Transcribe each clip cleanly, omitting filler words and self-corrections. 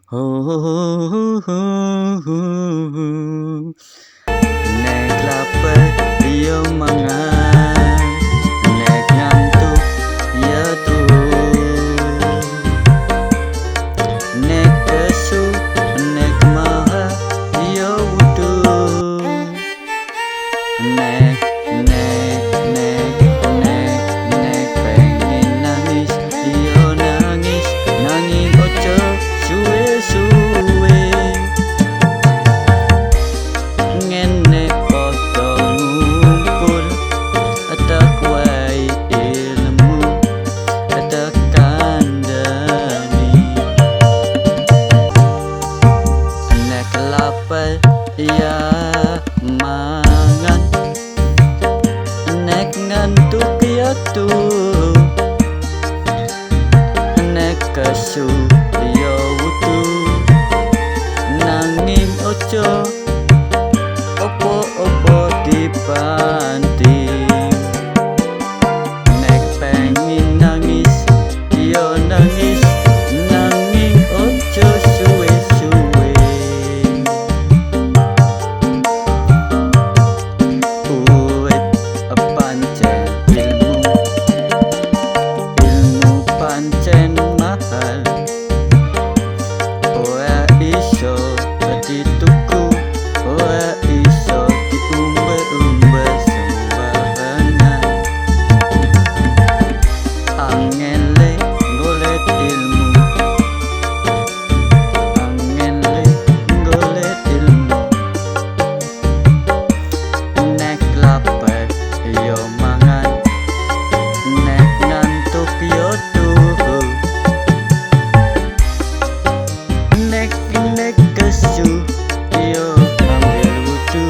Nek lapar yo mangan, nek ngantuk ya turu, nek kesu nek maha yo wudu, nek pengen nangis yo nangis, nanging ojo suwe-suwe. Ngene padha ngumpul atak wae ilmu atak kandhani. Nek lapar ya mangan, nek ngantuk ya turu, nek kesu ya wudu, nanging ojo opo-opo dibanting. Nek pengen nangis yo nangis, nanging ojo suwe-suwe. Urip pancen ilmu pancen mahal, ora iso dituku, ora iso diumbar sembarangan. Angele golek ilmu, angele golek ilmu. Nek lapar yo mangan, nek ngantuk yo turu, nek kesu yo ambil wudu,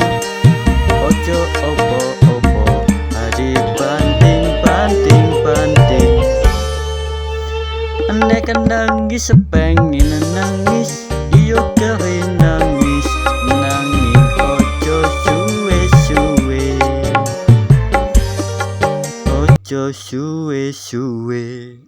ojo opo-opo dibanting. Nek nangis pengen nangis yo gawe nangis, nanging ojo suwe-suwe, ojo suwe-suwe.